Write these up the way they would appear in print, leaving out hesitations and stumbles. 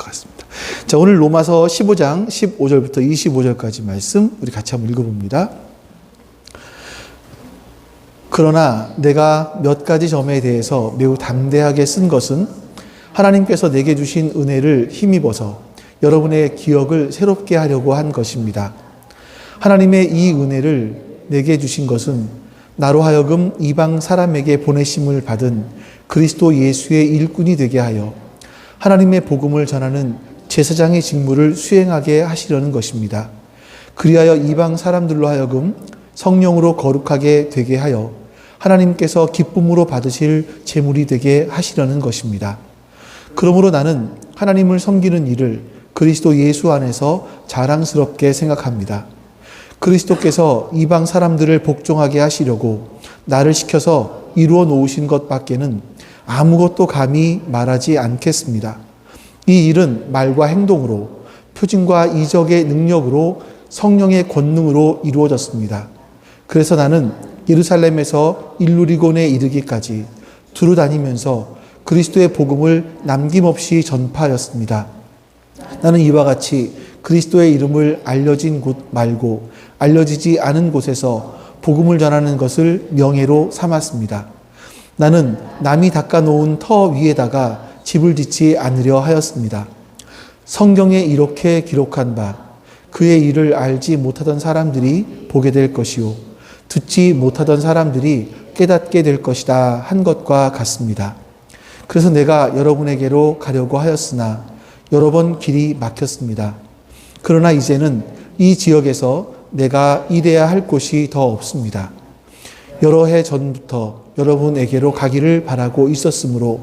같습니다. 자, 오늘 로마서 15장 15절부터 25절까지 말씀 우리 같이 한번 읽어봅니다. 그러나 내가 몇 가지 점에 대해서 매우 담대하게 쓴 것은 하나님께서 내게 주신 은혜를 힘입어서 여러분의 기억을 새롭게 하려고 한 것입니다. 하나님의 이 은혜를 내게 주신 것은 나로 하여금 이방 사람에게 보내심을 받은 그리스도 예수의 일꾼이 되게 하여 하나님의 복음을 전하는 제사장의 직무를 수행하게 하시려는 것입니다. 그리하여 이방 사람들로 하여금 성령으로 거룩하게 되게 하여 하나님께서 기쁨으로 받으실 제물이 되게 하시려는 것입니다. 그러므로 나는 하나님을 섬기는 일을 그리스도 예수 안에서 자랑스럽게 생각합니다. 그리스도께서 이방 사람들을 복종하게 하시려고 나를 시켜서 이루어 놓으신 것밖에는 아무것도 감히 말하지 않겠습니다. 이 일은 말과 행동으로, 표징과 이적의 능력으로, 성령의 권능으로 이루어졌습니다. 그래서 나는 예루살렘에서 일루리곤에 이르기까지 두루 다니면서 그리스도의 복음을 남김없이 전파하였습니다. 나는 이와 같이 그리스도의 이름을 알려진 곳 말고 알려지지 않은 곳에서 복음을 전하는 것을 명예로 삼았습니다. 나는 남이 닦아놓은 터 위에다가 집을 짓지 않으려 하였습니다. 성경에 이렇게 기록한 바 그의 일을 알지 못하던 사람들이 보게 될 것이요 듣지 못하던 사람들이 깨닫게 될 것이다 한 것과 같습니다. 그래서 내가 여러분에게로 가려고 하였으나 여러 번 길이 막혔습니다. 그러나 이제는 이 지역에서 내가 일해야 할 곳이 더 없습니다. 여러 해 전부터 여러분에게로 가기를 바라고 있었으므로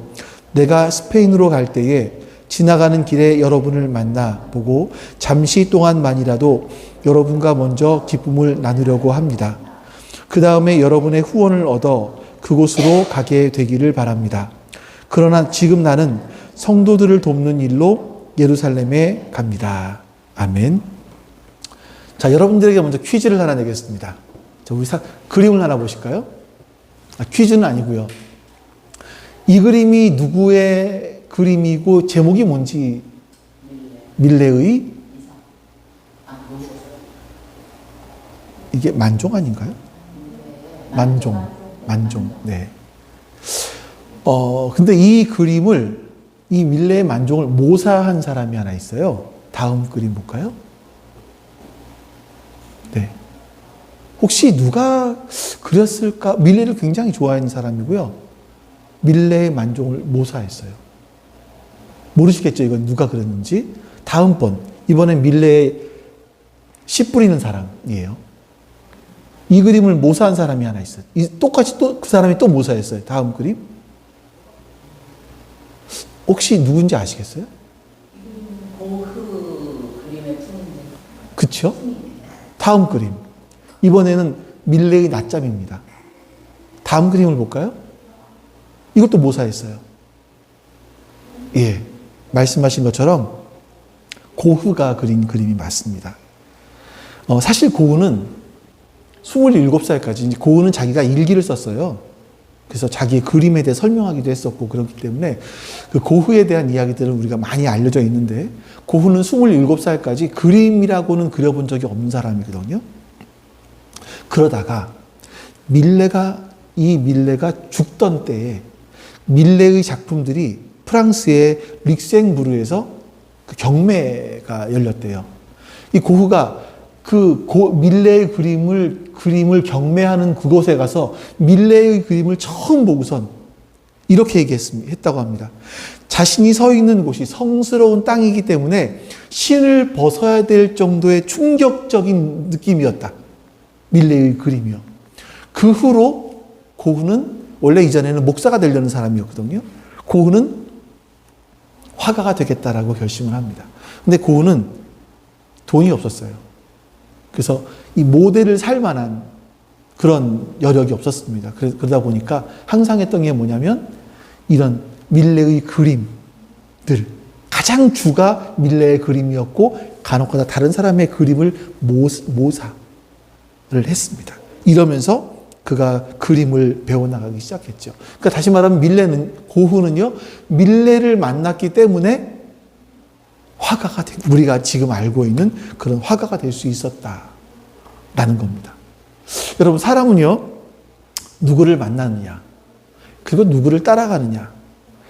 내가 스페인으로 갈 때에 지나가는 길에 여러분을 만나 보고 잠시 동안만이라도 여러분과 먼저 기쁨을 나누려고 합니다. 그 다음에 여러분의 후원을 얻어 그곳으로 가게 되기를 바랍니다. 그러나 지금 나는 성도들을 돕는 일로 예루살렘에 갑니다. 아멘. 자, 여러분들에게 먼저 퀴즈를 하나 내겠습니다. 자, 우리 그림을 하나 보실까요? 퀴즈는 아니고요. 이 그림이 누구의 그림이고 제목이 뭔지 밀레의 이게 만종 아닌가요? 만종. 네. 근데 이 그림을 이 밀레의 만종을 모사한 사람이 하나 있어요. 다음 그림 볼까요? 네. 혹시 누가 그렸을까? 밀레를 굉장히 좋아하는 사람이고요. 밀레의 만종을 모사했어요. 모르시겠죠? 이건 누가 그렸는지. 다음번, 이번엔 밀레에 씨 뿌리는 사람이에요. 이 그림을 모사한 사람이 하나 있어요. 똑같이 또 그 사람이 또 모사했어요. 다음 그림. 혹시 누군지 아시겠어요? 고흐 그림의 풍. 그쵸? 다음 그림. 이번에는 밀레의 낮잠입니다. 다음 그림을 볼까요? 이것도 모사했어요. 예. 말씀하신 것처럼 고흐가 그린 그림이 맞습니다. 사실 고흐는 27살까지, 고흐는 자기가 일기를 썼어요. 그래서 자기의 그림에 대해 설명하기도 했었고, 그렇기 때문에 그 고흐에 대한 이야기들은 우리가 많이 알려져 있는데, 고흐는 27살까지 그림이라고는 그려본 적이 없는 사람이거든요. 그러다가 이 밀레가 죽던 때에 밀레의 작품들이 프랑스의 릭생부르에서 그 경매가 열렸대요. 이 고흐가 밀레의 그림을 경매하는 그곳에 가서 밀레의 그림을 처음 보고선 이렇게 했다고 합니다. 자신이 서 있는 곳이 성스러운 땅이기 때문에 신을 벗어야 될 정도의 충격적인 느낌이었다. 밀레의 그림이요. 그 후로 고흐는 원래 이전에는 목사가 되려는 사람이었거든요. 고흐는 화가가 되겠다라고 결심을 합니다. 근데 고흐는 돈이 없었어요. 그래서 이 모델을 살 만한 그런 여력이 없었습니다. 그러다 보니까 항상 했던 게 뭐냐면 이런 밀레의 그림들, 가장 주가 밀레의 그림이었고 간혹가다 다른 사람의 그림을 모사를 했습니다. 이러면서 그가 그림을 배워나가기 시작했죠. 그러니까 다시 말하면 고흐는요, 밀레를 만났기 때문에 우리가 지금 알고 있는 그런 화가가 될 수 있었다라는 겁니다. 여러분, 사람은요, 누구를 만나느냐, 그리고 누구를 따라가느냐,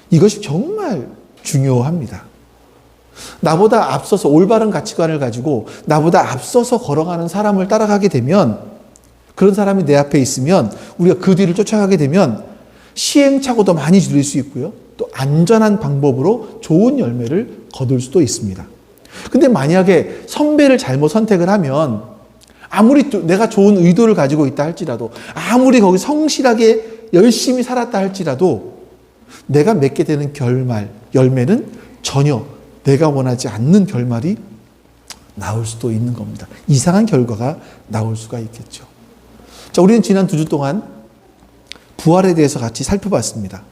이것이 정말 중요합니다. 나보다 앞서서 올바른 가치관을 가지고 나보다 앞서서 걸어가는 사람을 따라가게 되면, 그런 사람이 내 앞에 있으면 우리가 그 뒤를 쫓아가게 되면 시행착오도 많이 줄일 수 있고요, 또 안전한 방법으로 좋은 열매를 거둘 수도 있습니다. 근데 만약에 선배를 잘못 선택을 하면, 아무리 내가 좋은 의도를 가지고 있다 할지라도, 아무리 거기 성실하게 열심히 살았다 할지라도 내가 맺게 되는 열매는 전혀 내가 원하지 않는 결말이 나올 수도 있는 겁니다. 이상한 결과가 나올 수가 있겠죠. 자, 우리는 지난 2주 동안 부활에 대해서 같이 살펴봤습니다.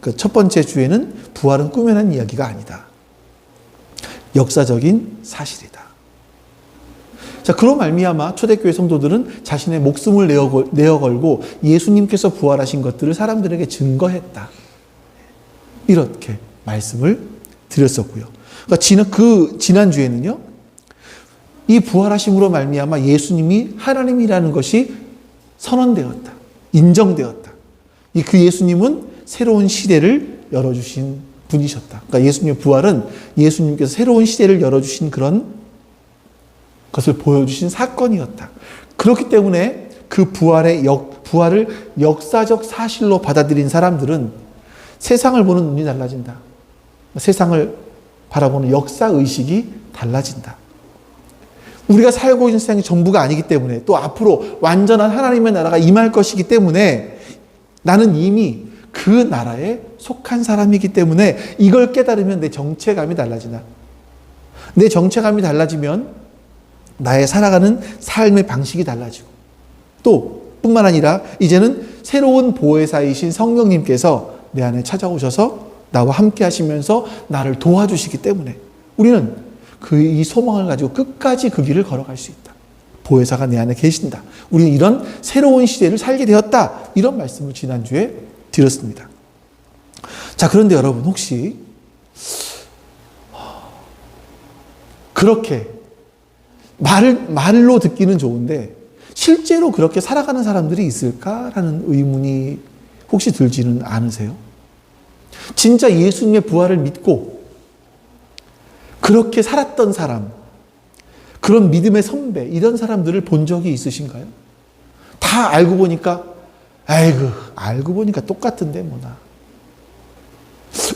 그 첫 번째 주에는 부활은 꾸며낸 이야기가 아니다, 역사적인 사실이다. 자, 그로 말미암아 초대교회 성도들은 자신의 목숨을 내어 걸고 예수님께서 부활하신 것들을 사람들에게 증거했다, 이렇게 말씀을 드렸었고요. 그러니까 지난주에는요, 이 부활하심으로 말미암아 예수님이 하나님이라는 것이 선언되었다, 인정되었다. 그 예수님은 새로운 시대를 열어주신 분이셨다. 그러니까 예수님의 부활은 예수님께서 새로운 시대를 열어주신 그런 것을 보여주신 사건이었다. 그렇기 때문에 그 부활을 역사적 사실로 받아들인 사람들은 세상을 보는 눈이 달라진다, 세상을 바라보는 역사의식이 달라진다. 우리가 살고 있는 세상이 전부가 아니기 때문에, 또 앞으로 완전한 하나님의 나라가 임할 것이기 때문에, 나는 이미 그 나라에 속한 사람이기 때문에 이걸 깨달으면 내 정체감이 달라진다. 내 정체감이 달라지면 나의 살아가는 삶의 방식이 달라지고, 또 뿐만 아니라 이제는 새로운 보혜사이신 성령님께서 내 안에 찾아오셔서 나와 함께 하시면서 나를 도와주시기 때문에 우리는 이 소망을 가지고 끝까지 그 길을 걸어갈 수 있다. 보혜사가 내 안에 계신다. 우리는 이런 새로운 시대를 살게 되었다. 이런 말씀을 지난주에 드렸습니다. 자, 그런데 여러분, 혹시 그렇게 말로 듣기는 좋은데 실제로 그렇게 살아가는 사람들이 있을까라는 의문이 혹시 들지는 않으세요? 진짜 예수님의 부활을 믿고 그렇게 살았던 사람, 그런 믿음의 선배, 이런 사람들을 본 적이 있으신가요? 다 알고 보니까, 알고 보니까 똑같은데 뭐나.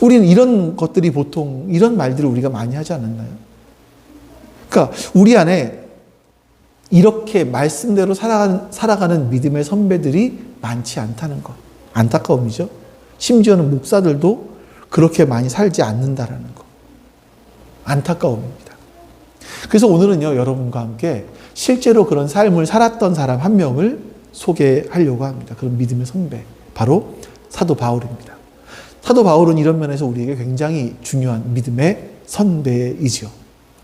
우리는 이런 것들이 보통, 이런 말들을 우리가 많이 하지 않았나요? 그러니까 우리 안에 이렇게 말씀대로 살아가는 믿음의 선배들이 많지 않다는 것. 안타까움이죠. 심지어는 목사들도 그렇게 많이 살지 않는다라는 것. 안타까움입니다. 그래서 오늘은요, 여러분과 함께 실제로 그런 삶을 살았던 사람 한 명을 소개하려고 합니다. 그런 믿음의 선배, 바로 사도 바울입니다. 사도 바울은 이런 면에서 우리에게 굉장히 중요한 믿음의 선배이지요.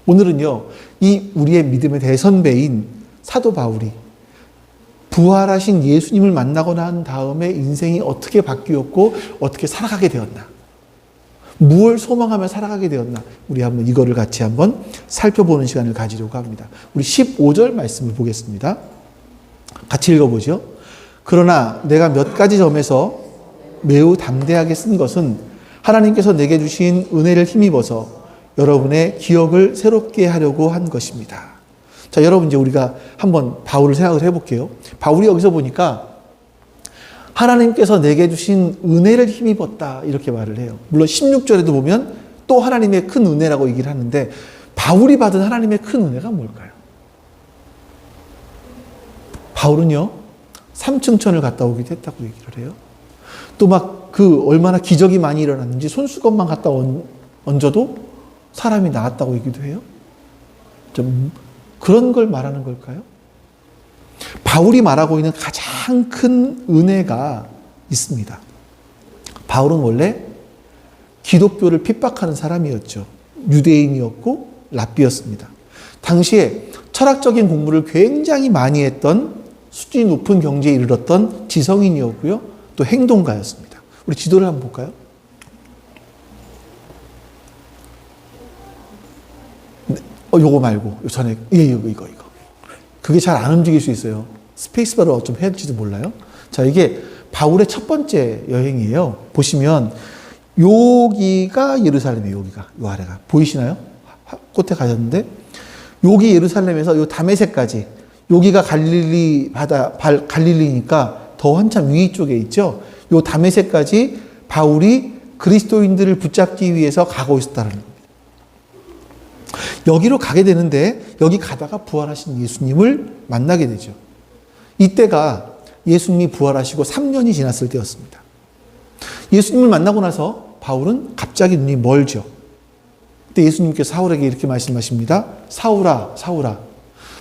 오늘은요, 이 우리의 믿음의 대선배인 사도 바울이 부활하신 예수님을 만나고 난 다음에 인생이 어떻게 바뀌었고 어떻게 살아가게 되었나, 무엇을 소망하며 살아가게 되었나, 우리 한번 이거를 같이 한번 살펴보는 시간을 가지려고 합니다. 우리 15절 말씀을 보겠습니다. 같이 읽어보죠. 그러나 내가 몇 가지 점에서 매우 담대하게 쓴 것은 하나님께서 내게 주신 은혜를 힘입어서 여러분의 기억을 새롭게 하려고 한 것입니다. 자, 여러분, 이제 우리가 한번 바울을 생각을 해볼게요. 바울이 여기서 보니까 하나님께서 내게 주신 은혜를 힘입었다, 이렇게 말을 해요. 물론 16절에도 보면 또 하나님의 큰 은혜라고 얘기를 하는데, 바울이 받은 하나님의 큰 은혜가 뭘까요? 바울은요, 삼층천을 갔다 오기도 했다고 얘기를 해요. 또 막 얼마나 기적이 많이 일어났는지 손수건만 갖다 얹어도 사람이 나았다고 얘기도 해요. 좀 그런 걸 말하는 걸까요? 바울이 말하고 있는 가장 큰 은혜가 있습니다. 바울은 원래 기독교를 핍박하는 사람이었죠. 유대인이었고 랍비였습니다. 당시에 철학적인 공부를 굉장히 많이 했던 수준이 높은 경지에 이르렀던 지성인이었고요. 또 행동가였습니다. 우리 지도를 한번 볼까요? 요거 말고, 요 전에, 이거. 그게 잘 안 움직일 수 있어요. 스페이스바를 어쩜 해야 될지도 몰라요. 자, 이게 바울의 첫 번째 여행이에요. 보시면, 여기가 예루살렘이에요, 여기가. 요 아래가. 보이시나요? 끝에 가셨는데, 여기 예루살렘에서 요 다메섹까지, 여기가 갈릴리 바다, 갈릴리니까 더 한참 위쪽에 있죠. 요 다메섹까지 바울이 그리스도인들을 붙잡기 위해서 가고 있었다는 겁니다. 여기로 가게 되는데 여기 가다가 부활하신 예수님을 만나게 되죠. 이때가 예수님이 부활하시고 3년이 지났을 때였습니다. 예수님을 만나고 나서 바울은 갑자기 눈이 멀죠. 그때 예수님께서 사울에게 이렇게 말씀하십니다. 사울아, 사울아,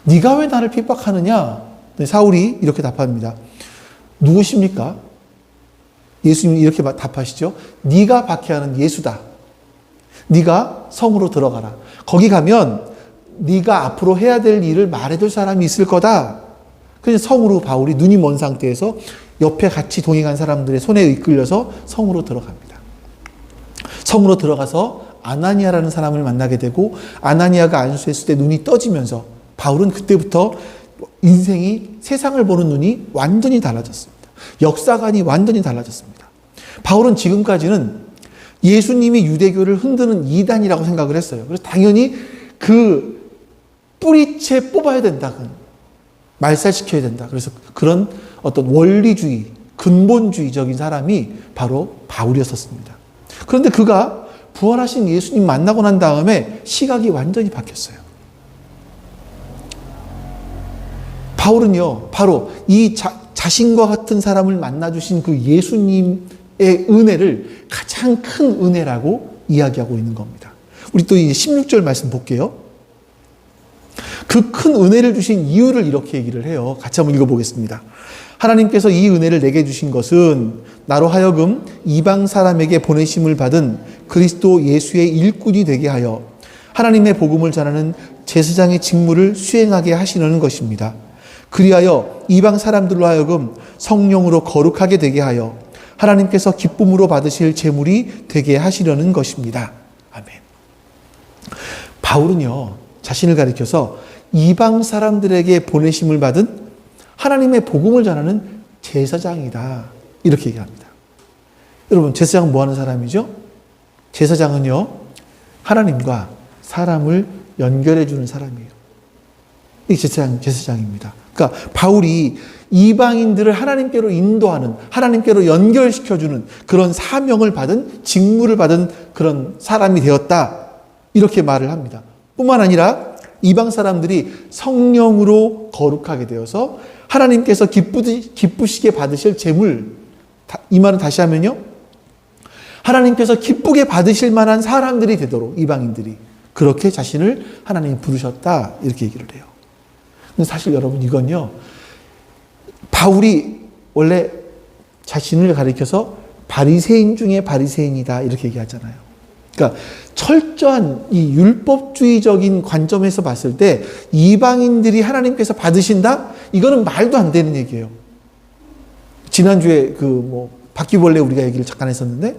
네가 왜 나를 핍박하느냐? 사울이 이렇게 답합니다. 누구십니까? 예수님이 이렇게 답하시죠. 네가 박해하는 예수다. 네가 성으로 들어가라. 거기 가면 네가 앞으로 해야 될 일을 말해줄 사람이 있을 거다. 그래서 성으로 바울이 눈이 먼 상태에서 옆에 같이 동행한 사람들의 손에 이끌려서 성으로 들어갑니다. 성으로 들어가서 아나니아라는 사람을 만나게 되고 아나니아가 안수했을 때 눈이 떠지면서 바울은 그때부터 인생이 세상을 보는 눈이 완전히 달라졌습니다. 역사관이 완전히 달라졌습니다. 바울은 지금까지는 예수님이 유대교를 흔드는 이단이라고 생각을 했어요. 그래서 당연히 그 뿌리채 뽑아야 된다. 말살시켜야 된다. 그래서 그런 어떤 원리주의, 근본주의적인 사람이 바로 바울이었었습니다. 그런데 그가 부활하신 예수님 만나고 난 다음에 시각이 완전히 바뀌었어요. 바울은요, 바로 이 자신과 같은 사람을 만나주신 그 예수님의 은혜를 가장 큰 은혜라고 이야기하고 있는 겁니다. 우리 또 이제 16절 말씀 볼게요. 그 큰 은혜를 주신 이유를 이렇게 얘기를 해요. 같이 한번 읽어보겠습니다. 하나님께서 이 은혜를 내게 주신 것은 나로 하여금 이방 사람에게 보내심을 받은 그리스도 예수의 일꾼이 되게 하여 하나님의 복음을 전하는 제사장의 직무를 수행하게 하시려는 것입니다. 그리하여 이방 사람들로 하여금 성령으로 거룩하게 되게 하여 하나님께서 기쁨으로 받으실 제물이 되게 하시려는 것입니다. 아멘. 바울은요, 자신을 가리켜서 이방 사람들에게 보내심을 받은 하나님의 복음을 전하는 제사장이다. 이렇게 얘기합니다. 여러분, 제사장은 뭐 하는 사람이죠? 제사장은요, 하나님과 사람을 연결해 주는 사람이에요. 이게 제사장입니다. 그러니까 바울이 이방인들을 하나님께로 인도하는, 하나님께로 연결시켜주는 그런 사명을 받은, 직무를 받은 그런 사람이 되었다. 이렇게 말을 합니다. 뿐만 아니라 이방 사람들이 성령으로 거룩하게 되어서 하나님께서 기쁘시게 받으실 제물, 이 말은 다시 하면요, 하나님께서 기쁘게 받으실 만한 사람들이 되도록 이방인들이 그렇게 자신을 하나님이 부르셨다. 이렇게 얘기를 해요. 근데 사실 여러분, 이건요, 바울이 원래 자신을 가리켜서 바리새인 중에 바리새인이다. 이렇게 얘기하잖아요. 그러니까 철저한 이 율법주의적인 관점에서 봤을 때 이방인들이 하나님께서 받으신다? 이거는 말도 안 되는 얘기예요. 지난주에 바퀴벌레 우리가 얘기를 잠깐 했었는데,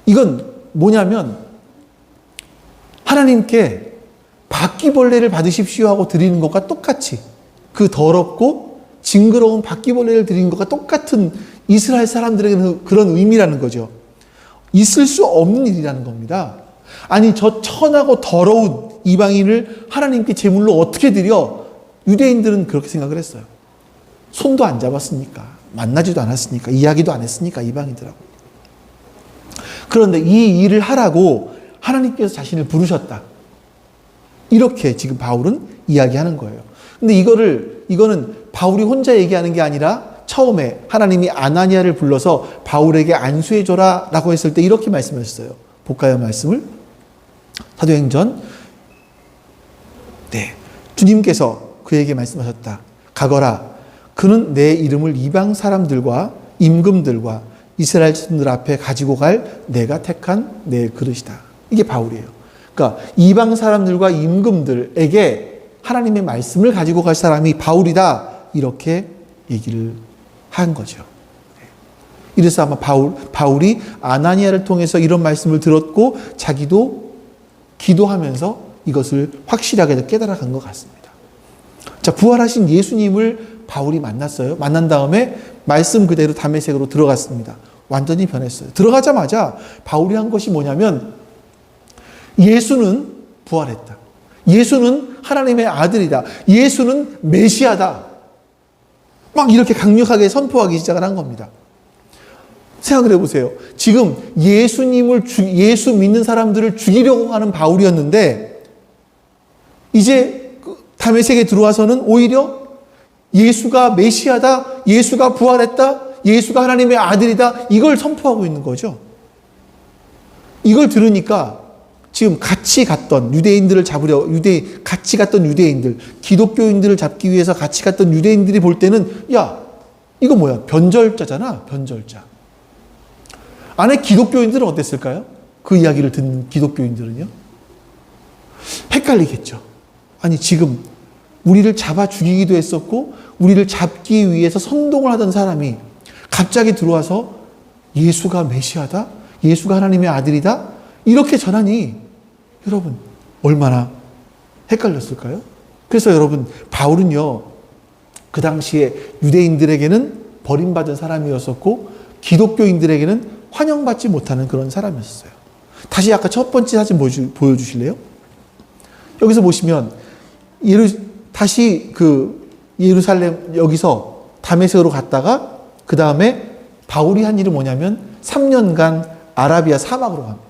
이건 뭐냐면 하나님께 바퀴벌레를 받으십시오 하고 드리는 것과 똑같이, 그 더럽고 징그러운 바퀴벌레를 드리는 것과 똑같은 이스라엘 사람들에게는 그런 의미라는 거죠. 있을 수 없는 일이라는 겁니다. 아니, 저 천하고 더러운 이방인을 하나님께 제물로 어떻게 드려? 유대인들은 그렇게 생각을 했어요. 손도 안 잡았으니까, 만나지도 않았으니까, 이야기도 안 했으니까, 이방인들하고. 그런데 이 일을 하라고 하나님께서 자신을 부르셨다. 이렇게 지금 바울은 이야기하는 거예요. 근데 이거는 바울이 혼자 얘기하는 게 아니라 처음에 하나님이 아나니아를 불러서 바울에게 안수해줘라 라고 했을 때 이렇게 말씀하셨어요. 볼까요, 말씀을? 사도행전. 네. 주님께서 그에게 말씀하셨다. 가거라. 그는 내 이름을 이방 사람들과 임금들과 이스라엘 자손들 앞에 가지고 갈 내가 택한 내 그릇이다. 이게 바울이에요. 그러니까 이방 사람들과 임금들에게 하나님의 말씀을 가지고 갈 사람이 바울이다. 이렇게 얘기를 한 거죠. 이래서 아마 바울이 아나니아를 통해서 이런 말씀을 들었고 자기도 기도하면서 이것을 확실하게 깨달아간 것 같습니다. 자, 부활하신 예수님을 바울이 만났어요. 만난 다음에 말씀 그대로 다메섹으로 들어갔습니다. 완전히 변했어요. 들어가자마자 바울이 한 것이 뭐냐면 예수는 부활했다. 예수는 하나님의 아들이다. 예수는 메시아다. 막 이렇게 강력하게 선포하기 시작을 한 겁니다. 생각을 해보세요. 지금 예수 믿는 사람들을 죽이려고 하는 바울이었는데 이제 다메섹에 들어와서는 오히려 예수가 메시아다, 예수가 부활했다, 예수가 하나님의 아들이다, 이걸 선포하고 있는 거죠. 이걸 들으니까 지금 같이 갔던 유대인들을 같이 갔던 유대인들, 기독교인들을 잡기 위해서 같이 갔던 유대인들이 볼 때는 야, 이거 뭐야? 변절자잖아, 변절자. 안에 기독교인들은 어땠을까요? 그 이야기를 듣는 기독교인들은요? 헷갈리겠죠. 아니, 지금 우리를 잡아 죽이기도 했었고 우리를 잡기 위해서 선동을 하던 사람이 갑자기 들어와서 예수가 메시아다, 예수가 하나님의 아들이다, 이렇게 전하니 여러분 얼마나 헷갈렸을까요? 그래서 여러분 바울은요, 그 당시에 유대인들에게는 버림받은 사람이었었고 기독교인들에게는 환영받지 못하는 그런 사람이었어요. 다시 아까 첫 번째 사진 보여주실래요? 여기서 보시면 다시 그 예루살렘, 여기서 다메섹으로 갔다가 그 다음에 바울이 한 일은 뭐냐면 3년간 아라비아 사막으로 갑니다.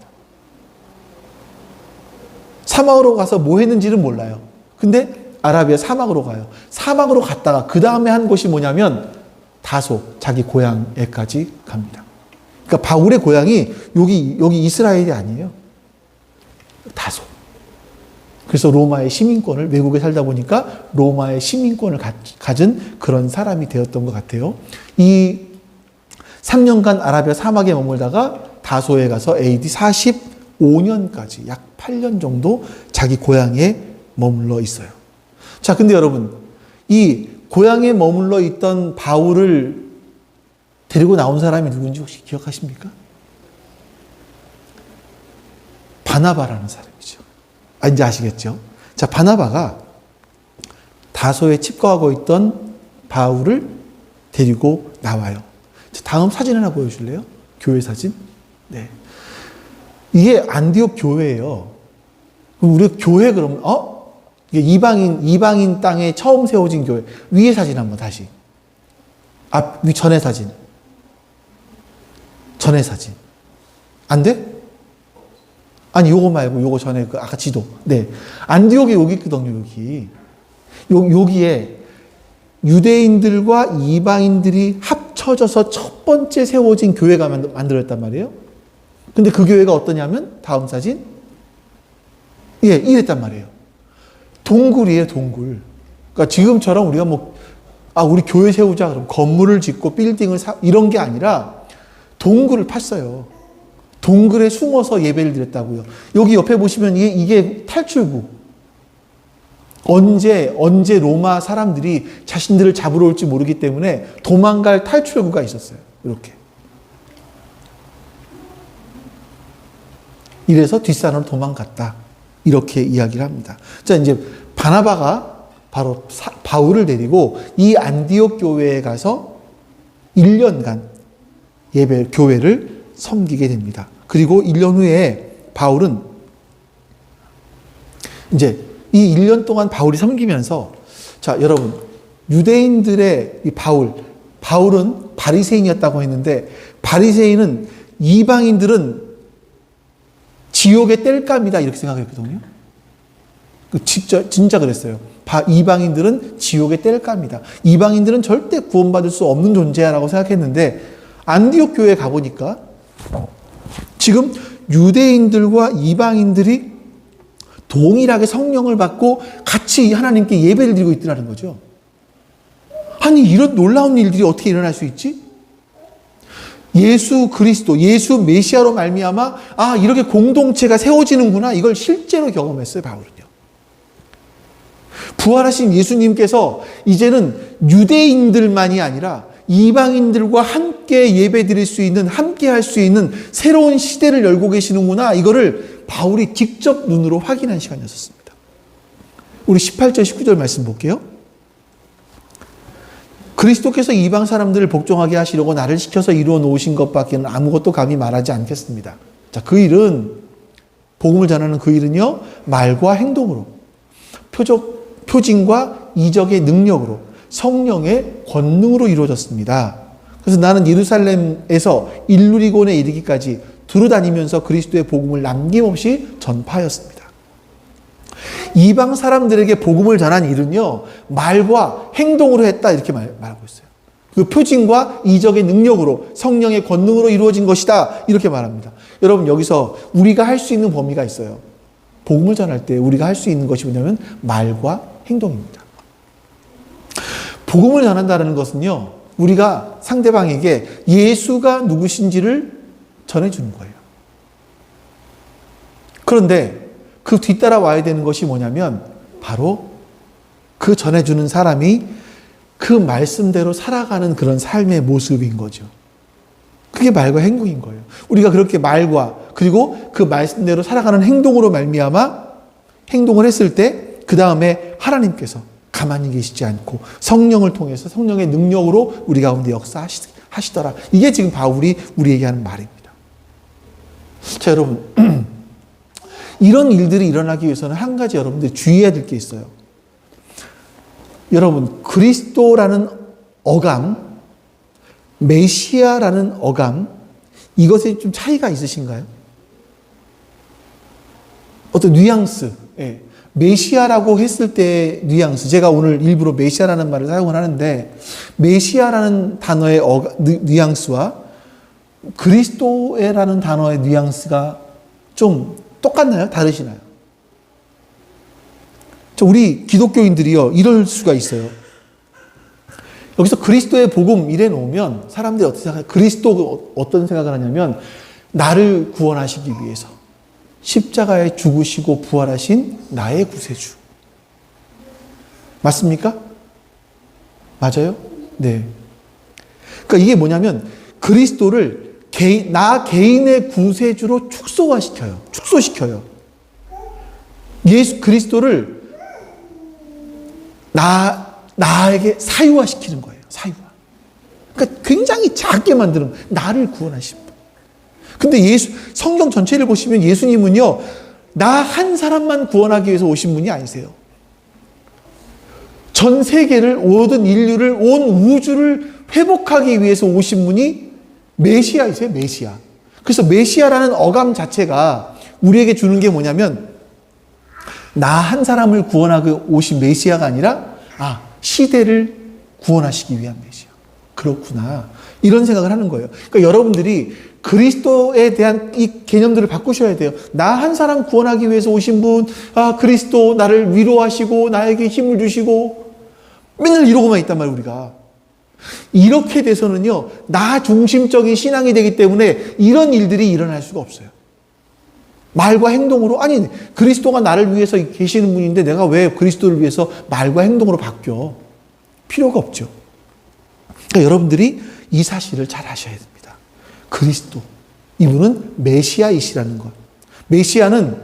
사막으로 가서 뭐 했는지는 몰라요. 근데 아라비아 사막으로 가요. 사막으로 갔다가 그 다음에 한 곳이 뭐냐면 다소, 자기 고향에까지 갑니다. 그러니까 바울의 고향이 여기 이스라엘이 아니에요. 다소. 그래서 로마의 시민권을, 외국에 살다 보니까 로마의 시민권을 가진 그런 사람이 되었던 것 같아요. 이 3년간 아라비아 사막에 머물다가 다소에 가서 AD 45년까지 약 8년 정도 자기 고향에 머물러 있어요. 자, 근데 여러분, 이 고향에 머물러 있던 바울을 데리고 나온 사람이 누군지 혹시 기억하십니까? 바나바라는 사람이죠. 이제 아시겠죠? 자, 바나바가 다소에 칩거하고 있던 바울을 데리고 나와요. 자, 다음 사진 하나 보여줄래요? 교회 사진. 네. 이게 안디옥 교회예요. 그럼 우리 교회 그러면 이게 이방인 땅에 처음 세워진 교회. 위에 사진 한번 다시. 전에 사진. 전에 사진. 안 돼? 아니, 요거 말고 요거 전에 그 아까 지도. 네. 안디옥이 여기 있거든요, 여기. 여기에 유대인들과 이방인들이 합쳐져서 첫 번째 세워진 교회가 만들어졌단 말이에요. 근데 그 교회가 어떠냐면 다음 사진. 예, 이랬단 말이에요. 동굴이에요, 동굴. 그러니까 지금처럼 우리가 우리 교회 세우자 그럼 건물을 짓고 빌딩을 이런 게 아니라 동굴을 팠어요. 동굴에 숨어서 예배를 드렸다고요. 여기 옆에 보시면 이게 탈출구. 언제 로마 사람들이 자신들을 잡으러 올지 모르기 때문에 도망갈 탈출구가 있었어요. 이렇게. 이래서 뒷산으로 도망갔다. 이렇게 이야기를 합니다. 자, 이제 바나바가 바로 바울을 데리고 이 안디옥 교회에 가서 1년간 교회를 섬기게 됩니다. 그리고 1년 후에 바울은 이제 이 1년 동안 바울이 섬기면서, 자, 여러분, 유대인들의 이 바울은 바리새인이었다고 했는데, 바리새인은 이방인들은 지옥의 땔감이다 이렇게 생각했거든요. 진짜 그랬어요. 이방인들은 지옥의 땔감이다. 이방인들은 절대 구원받을 수 없는 존재야라고 생각했는데, 안디옥 교회에 가보니까 지금 유대인들과 이방인들이 동일하게 성령을 받고 같이 하나님께 예배를 드리고 있더라는 거죠. 아니, 이런 놀라운 일들이 어떻게 일어날 수 있지? 예수 그리스도, 예수 메시아로 말미암아 이렇게 공동체가 세워지는구나. 이걸 실제로 경험했어요, 바울은요. 부활하신 예수님께서 이제는 유대인들만이 아니라 이방인들과 함께 예배드릴 수 있는, 함께 할 수 있는 새로운 시대를 열고 계시는구나. 이거를 바울이 직접 눈으로 확인한 시간이었습니다. 우리 18절, 19절 말씀 볼게요. 그리스도께서 이방 사람들을 복종하게 하시려고 나를 시켜서 이루어 놓으신 것밖에는 아무것도 감히 말하지 않겠습니다. 자, 그 일은, 복음을 전하는 그 일은요, 말과 행동으로, 표징과 이적의 능력으로, 성령의 권능으로 이루어졌습니다. 그래서 나는 예루살렘에서 일루리곤에 이르기까지 두루 다니면서 그리스도의 복음을 남김없이 전파하였습니다. 이방 사람들에게 복음을 전한 일은요, 말과 행동으로 했다, 이렇게 말하고 있어요. 그 표징과 이적의 능력으로, 성령의 권능으로 이루어진 것이다, 이렇게 말합니다. 여러분, 여기서 우리가 할 수 있는 범위가 있어요. 복음을 전할 때 우리가 할 수 있는 것이 뭐냐면 말과 행동입니다. 복음을 전한다는 것은요, 우리가 상대방에게 예수가 누구신지를 전해주는 거예요. 그런데 그 뒤따라 와야 되는 것이 뭐냐면 바로 그 전해주는 사람이 그 말씀대로 살아가는 그런 삶의 모습인 거죠. 그게 말과 행동인 거예요. 우리가 그렇게 말과 그리고 그 말씀대로 살아가는 행동으로 말미암아 행동을 했을 때 그 다음에 하나님께서 가만히 계시지 않고 성령을 통해서 성령의 능력으로 우리 가운데 역사하시더라. 이게 지금 바울이 우리에게 하는 말입니다. 자, 여러분, 이런 일들이 일어나기 위해서는 한 가지 여러분들이 주의해야 될 게 있어요. 여러분, 그리스도라는 어감, 메시아라는 어감, 이것에 좀 차이가 있으신가요? 어떤 뉘앙스, 예. 메시아라고 했을 때 뉘앙스, 제가 오늘 일부러 메시아라는 말을 사용을 하는데, 메시아라는 단어의 뉘앙스와 그리스도라는 단어의 뉘앙스가 좀 똑같나요? 다르시나요? 우리 기독교인들이요, 이럴 수가 있어요. 여기서 그리스도의 복음 이래 놓으면 사람들이 어떻게 생각해요? 그리스도 어떤 생각을 하냐면 나를 구원하시기 위해서 십자가에 죽으시고 부활하신 나의 구세주. 맞습니까? 맞아요? 네. 그러니까 이게 뭐냐면 그리스도를 나 개인의 구세주로 축소시켜요. 예수 그리스도를 나에게 사유화시키는 거예요. 사유화. 그러니까 굉장히 작게 만드는 거예요. 나를 구원하신 분. 근데 성경 전체를 보시면 예수님은요, 나 한 사람만 구원하기 위해서 오신 분이 아니세요. 전 세계를, 모든 인류를, 온 우주를 회복하기 위해서 오신 분이 메시아이세요, 메시아. 그래서 메시아라는 어감 자체가 우리에게 주는 게 뭐냐면, 나 한 사람을 구원하기 오신 메시아가 아니라, 시대를 구원하시기 위한 메시아. 그렇구나. 이런 생각을 하는 거예요. 그러니까 여러분들이 그리스도에 대한 이 개념들을 바꾸셔야 돼요. 나 한 사람 구원하기 위해서 오신 분, 그리스도 나를 위로하시고 나에게 힘을 주시고 맨날 이러고만 있단 말이에요, 우리가. 이렇게 돼서는요, 나 중심적인 신앙이 되기 때문에 이런 일들이 일어날 수가 없어요. 말과 행동으로, 아니, 그리스도가 나를 위해서 계시는 분인데 내가 왜 그리스도를 위해서 말과 행동으로 바뀌어? 필요가 없죠. 그러니까 여러분들이 이 사실을 잘 아셔야 됩니다. 그리스도, 이분은 메시아이시라는 것. 메시아는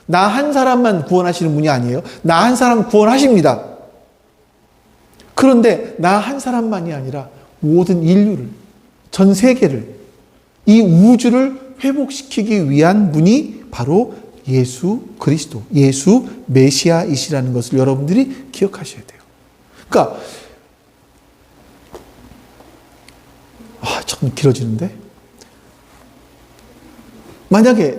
나 한 사람만 구원하시는 분이 아니에요. 나 한 사람 구원하십니다. 그런데 나 한 사람만이 아니라 모든 인류를, 전 세계를, 이 우주를 회복시키기 위한 분이 바로 예수 그리스도, 예수 메시아이시라는 것을 여러분들이 기억하셔야 돼요. 그러니까 참 길어지는데, 만약에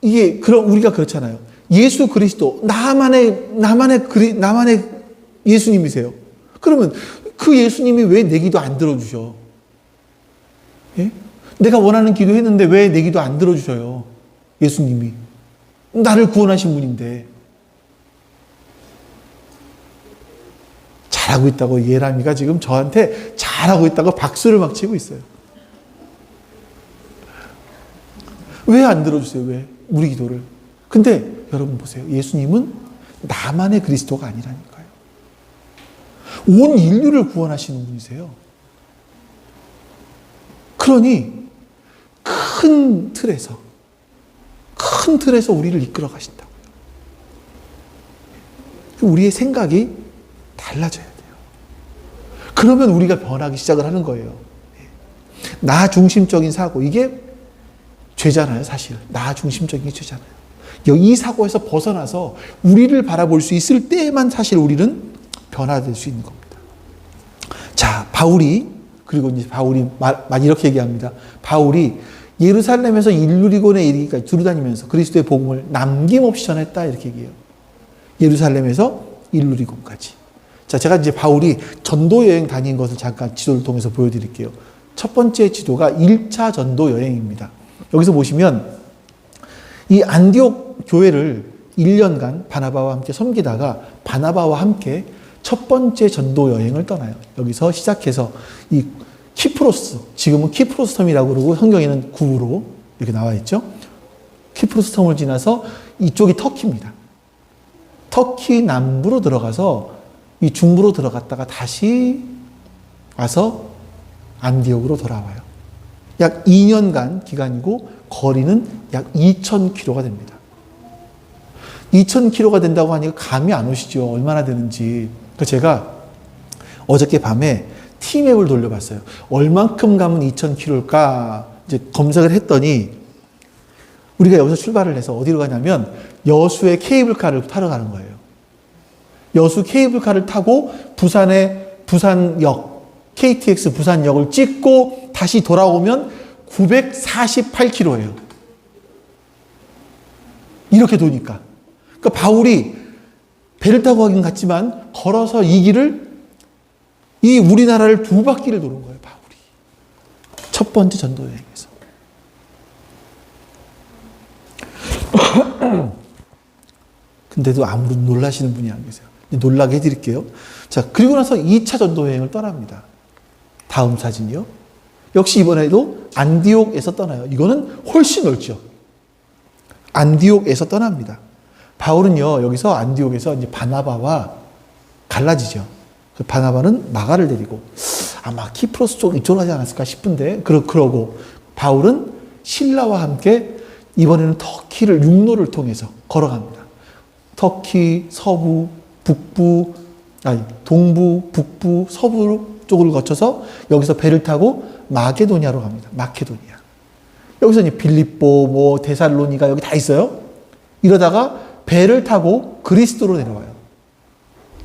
이게 우리가 그렇잖아요. 예수 그리스도 나만의 예수님이세요. 그러면 그 예수님이 왜 내 기도 안 들어주셔? 예? 내가 원하는 기도 했는데 왜 내 기도 안 들어주셔요? 예수님이 나를 구원하신 분인데. 잘하고 있다고 예람이가 지금 저한테 잘하고 있다고 박수를 막 치고 있어요. 왜 안 들어주세요? 왜? 우리 기도를. 근데 여러분 보세요. 예수님은 나만의 그리스도가 아니라니까요. 온 인류를 구원하시는 분이세요. 그러니 큰 틀에서 우리를 이끌어 가신다고요. 우리의 생각이 달라져야 돼요. 그러면 우리가 변하기 시작을 하는 거예요. 나 중심적인 사고, 이게 죄잖아요, 사실. 나 중심적인 게 죄잖아요. 이 사고에서 벗어나서 우리를 바라볼 수 있을 때에만 사실 우리는 변화될 수 있는 겁니다. 자, 바울이, 그리고 이제 바울이 이렇게 얘기합니다. 바울이 예루살렘에서 일루리곤에 이르기까지 두루다니면서 그리스도의 복음을 남김없이 전했다, 이렇게 얘기해요. 예루살렘에서 일루리곤까지. 자, 제가 이제 바울이 전도 여행 다닌 것을 잠깐 지도를 통해서 보여드릴게요. 첫 번째 지도가 1차 전도 여행입니다. 여기서 보시면 이 안디옥 교회를 1년간 바나바와 함께 섬기다가 바나바와 함께 첫 번째 전도 여행을 떠나요. 여기서 시작해서 이 키프로스, 지금은 키프로스 섬이라고 그러고 성경에는 구로 이렇게 나와 있죠. 키프로스 섬을 지나서 이쪽이 터키입니다. 터키 남부로 들어가서 이 중부로 들어갔다가 다시 와서 안디옥으로 돌아와요. 약 2년간 기간이고 거리는 약 2,000km가 됩니다. 2,000km가 된다고 하니까 감이 안 오시죠. 얼마나 되는지. 그래서 제가 어저께 밤에 티맵을 돌려봤어요. 얼만큼 가면 2,000km일까? 이제 검색을 했더니 우리가 여기서 출발을 해서 어디로 가냐면 여수의 케이블카를 타러 가는 거예요. 여수 케이블카를 타고 부산역, KTX 부산역을 찍고 다시 돌아오면 948km예요. 이렇게 도니까. 그러니까 바울이 배를 타고 가긴 갔지만 걸어서 이 길을, 이 우리나라를 2바퀴를 도는 거예요, 바울이. 첫 번째 전도 여행에서. 근데도 아무런 놀라시는 분이 안 계세요. 놀라게 해드릴게요. 자, 그리고 나서 2차 전도 여행을 떠납니다. 다음 사진이요. 역시 이번에도 안디옥에서 떠나요. 이거는 훨씬 넓죠. 안디옥에서 떠납니다. 바울은요, 여기서 안디옥에서 이제 바나바와 갈라지죠. 바나바는 마가를 데리고 아마 키프로스 쪽 이쪽으로 하지 않았을까 싶은데, 그러고 바울은 신라와 함께 이번에는 터키를 육로를 통해서 걸어갑니다. 터키 서부, 북부, 동부, 북부, 서부 쪽을 거쳐서 여기서 배를 타고 마게도니아로 갑니다. 마케도니아. 여기서 이제 빌립보, 데살로니가 여기 다 있어요. 이러다가 배를 타고 그리스도로 내려와요.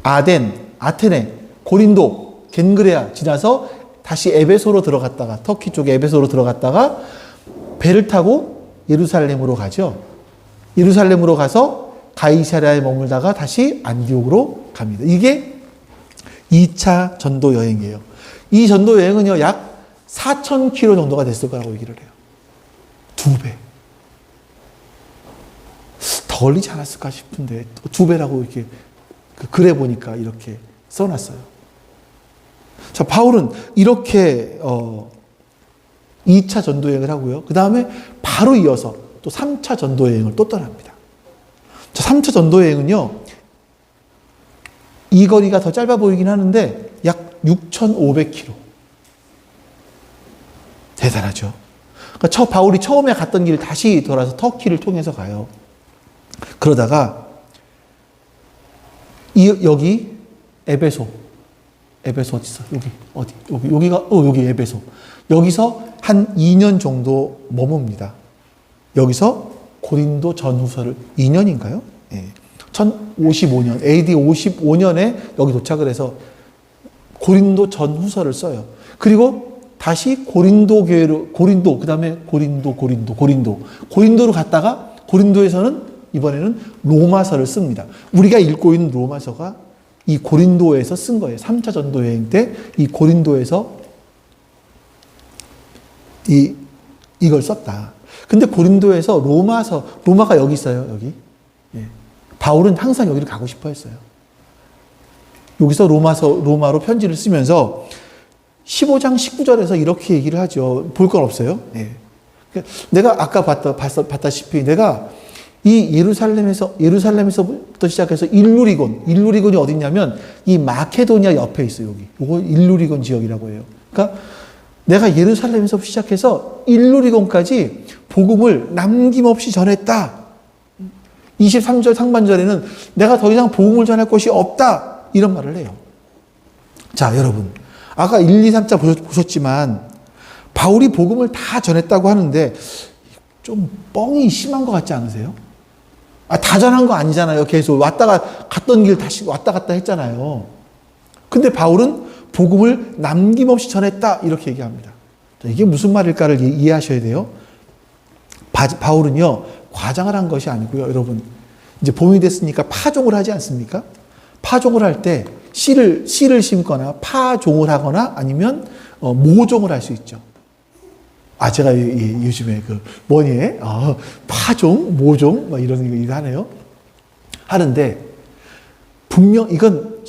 아덴, 아테네, 고린도, 겐그레아 지나서 다시 에베소로 들어갔다가, 터키 쪽에 에베소로 들어갔다가 배를 타고 예루살렘으로 가죠. 예루살렘으로 가서 가이사랴에 머물다가 다시 안디옥으로 갑니다. 이게 2차 전도 여행이에요. 이 전도 여행은요, 약 4,000km 정도가 됐을 거라고 얘기를 해요. 2배. 더 걸리지 않았을까 싶은데, 2배라고 이렇게, 글에 보니까 이렇게 써놨어요. 자, 바울은 이렇게, 2차 전도 여행을 하고요. 그 다음에 바로 이어서 또 3차 전도 여행을 또 떠납니다. 자, 3차 전도 여행은요, 이 거리가 더 짧아 보이긴 하는데 약 6,500km. 대단하죠. 그러니까 바울이 처음에 갔던 길을 다시 돌아서 터키를 통해서 가요. 그러다가 여기 에베소 어디 있어? 여기 에베소. 여기서 한 2년 정도 머뭅니다. 여기서 고린도 전후서를 2년인가요? 예. 1055년, AD 55년에 여기 도착을 해서 고린도 전후서를 써요. 그리고 다시 고린도 교회로, 그 다음에 고린도로 갔다가 고린도에서는 이번에는 로마서를 씁니다. 우리가 읽고 있는 로마서가 이 고린도에서 쓴 거예요. 3차 전도 여행 때 이 고린도에서 이걸 썼다. 근데 고린도에서 로마가 여기 있어요, 여기. 예. 바울은 항상 여기를 가고 싶어 했어요. 여기서 로마로 편지를 쓰면서 15장 19절에서 이렇게 얘기를 하죠. 볼 건 없어요. 예. 내가 아까 봤다시피 내가 이 예루살렘에서부터 시작해서 일루리곤이 어딨냐면 이 마케도니아 옆에 있어요, 여기. 요거 일루리곤 지역이라고 해요. 그러니까 내가 예루살렘에서 시작해서 일루리곤까지 복음을 남김없이 전했다. 23절 상반절에는 내가 더 이상 복음을 전할 곳이 없다. 이런 말을 해요. 자, 여러분. 아까 1, 2, 3자 보셨지만 바울이 복음을 다 전했다고 하는데 좀 뻥이 심한 것 같지 않으세요? 다 전한 거 아니잖아요. 계속 갔던 길 다시 왔다 갔다 했잖아요. 근데 바울은 복음을 남김없이 전했다. 이렇게 얘기합니다. 이게 무슨 말일까를 이해하셔야 돼요. 바울은요, 과장을 한 것이 아니고요. 여러분, 이제 봄이 됐으니까 파종을 하지 않습니까? 파종을 할 때 씨를 심거나 파종을 하거나 아니면 모종을 할 수 있죠. 제가 요즘에 파종, 모종, 이런 일 하네요. 하는데, 이건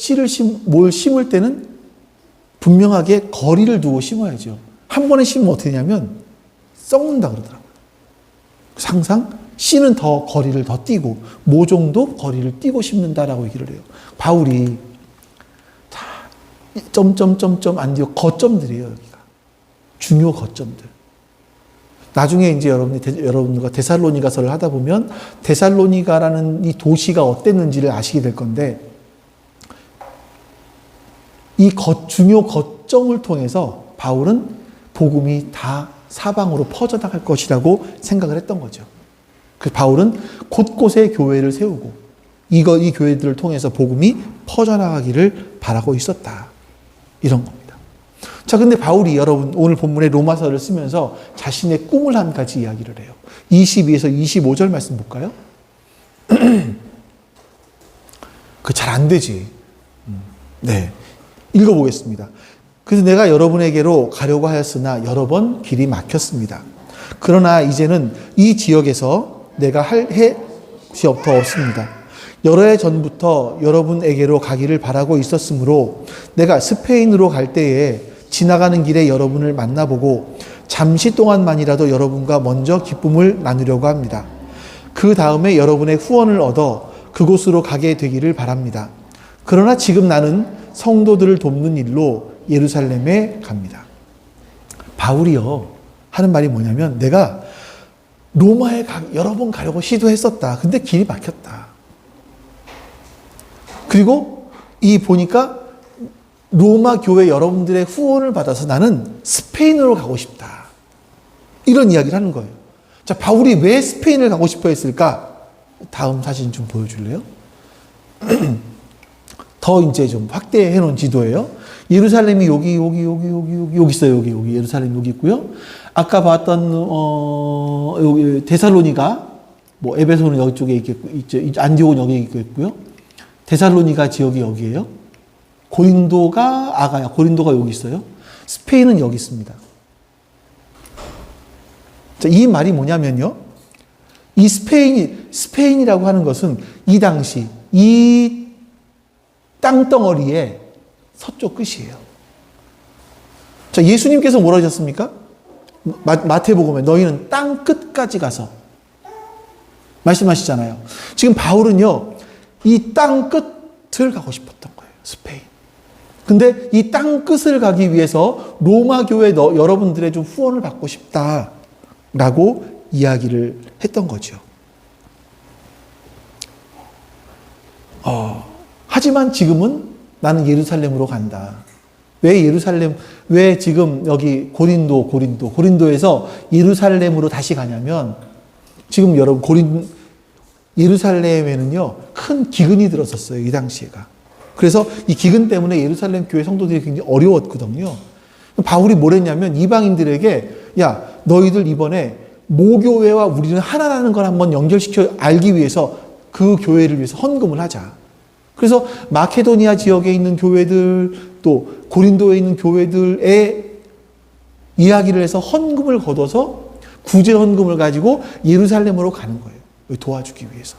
뭘 심을 때는 분명하게 거리를 두고 심어야죠. 한 번에 심으면 어떻게 되냐면, 썩는다 그러더라고요. 항상 씨는 더 거리를 더 띄고, 모종도 거리를 띄고 심는다라고 얘기를 해요. 바울이, 점점점점 안 돼요. 거점들이에요, 여기가. 중요 거점들. 나중에 이제 여러분들과 데살로니가서를 하다 보면 데살로니가라는 이 도시가 어땠는지를 아시게 될 건데 이 중요 거점을 통해서 바울은 복음이 다 사방으로 퍼져나갈 것이라고 생각을 했던 거죠. 그래서 바울은 곳곳에 교회를 세우고 이 교회들을 통해서 복음이 퍼져나가기를 바라고 있었다. 이런 겁니다. 자, 근데 바울이 여러분 오늘 본문의 로마서를 쓰면서 자신의 꿈을 한 가지 이야기를 해요. 22에서 25절 말씀 볼까요? 잘 안 되지. 네. 읽어보겠습니다. 그래서 내가 여러분에게로 가려고 하였으나 여러 번 길이 막혔습니다. 그러나 이제는 이 지역에서 내가 할 해시 더 없습니다. 여러 해 전부터 여러분에게로 가기를 바라고 있었으므로 내가 스페인으로 갈 때에 지나가는 길에 여러분을 만나보고 잠시 동안만이라도 여러분과 먼저 기쁨을 나누려고 합니다. 그 다음에 여러분의 후원을 얻어 그곳으로 가게 되기를 바랍니다. 그러나 지금 나는 성도들을 돕는 일로 예루살렘에 갑니다. 바울이요 하는 말이 뭐냐면 내가 로마에 여러 번 가려고 시도했었다. 근데 길이 막혔다. 그리고 보니까 로마 교회 여러분들의 후원을 받아서 나는 스페인으로 가고 싶다. 이런 이야기를 하는 거예요. 자, 바울이 왜 스페인을 가고 싶어 했을까? 다음 사진 좀 보여줄래요? 더 이제 좀 확대해 놓은 지도예요. 예루살렘이 여기 있어요. 여기 예루살렘 여기 있고요. 아까 봤던 여기 데살로니가 에베소는 여기 쪽에 있죠. 안디옥은 여기 있고요. 데살로니가 지역이 여기예요. 고린도가 여기 있어요. 스페인은 여기 있습니다. 자, 이 말이 뭐냐면요. 이 스페인이라고 하는 것은 이 당시 이 땅덩어리의 서쪽 끝이에요. 자, 예수님께서 뭐라 하셨습니까? 마태복음에 너희는 땅 끝까지 가서 말씀하시잖아요. 지금 바울은요. 이 땅 끝을 가고 싶었던 거예요. 스페인. 근데 이 땅 끝을 가기 위해서 로마 교회 여러분들의 좀 후원을 받고 싶다라고 이야기를 했던 거죠. 하지만 지금은 나는 예루살렘으로 간다. 왜 지금 여기 고린도에서 예루살렘으로 다시 가냐면 지금 여러분 예루살렘에는요 큰 기근이 들었었어요. 이 당시에가. 그래서 이 기근 때문에 예루살렘 교회 성도들이 굉장히 어려웠거든요. 바울이 뭘 했냐면 이방인들에게 야 너희들 이번에 모교회와 우리는 하나라는 걸 한번 연결시켜 알기 위해서 그 교회를 위해서 헌금을 하자. 그래서 마케도니아 지역에 있는 교회들 또 고린도에 있는 교회들의 이야기를 해서 헌금을 걷어서 구제 헌금을 가지고 예루살렘으로 가는 거예요. 도와주기 위해서.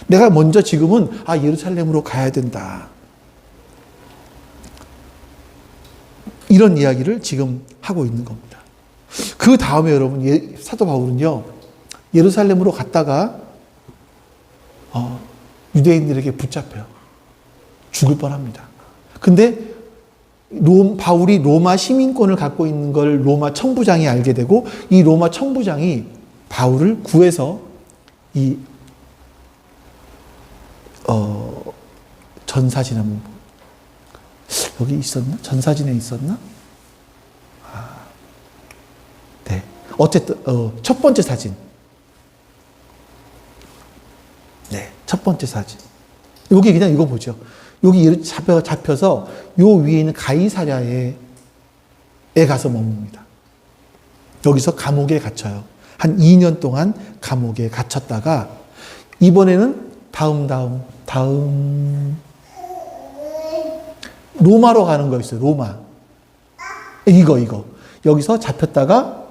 내가 먼저 지금은 예루살렘으로 가야 된다. 이런 이야기를 지금 하고 있는 겁니다. 그 다음에 여러분 사도 바울은요. 예루살렘으로 갔다가 유대인들에게 붙잡혀요. 죽을 뻔합니다. 근데 바울이 로마 시민권을 갖고 있는 걸 로마 청부장이 알게 되고 이 로마 청부장이 바울을 구해서 이 전사진 한번 여기 있었나? 전사진에 있었나? 네. 어쨌든 첫 번째 사진. 네, 첫 번째 사진. 여기 그냥 이거 보죠. 여기 잡혀서 요 위에 있는 가이사랴에 가서 머뭅니다. 여기서 감옥에 갇혀요. 한 2년 동안 감옥에 갇혔다가 이번에는 다음 로마로 가는 거였어요. 로마. 이거. 여기서 잡혔다가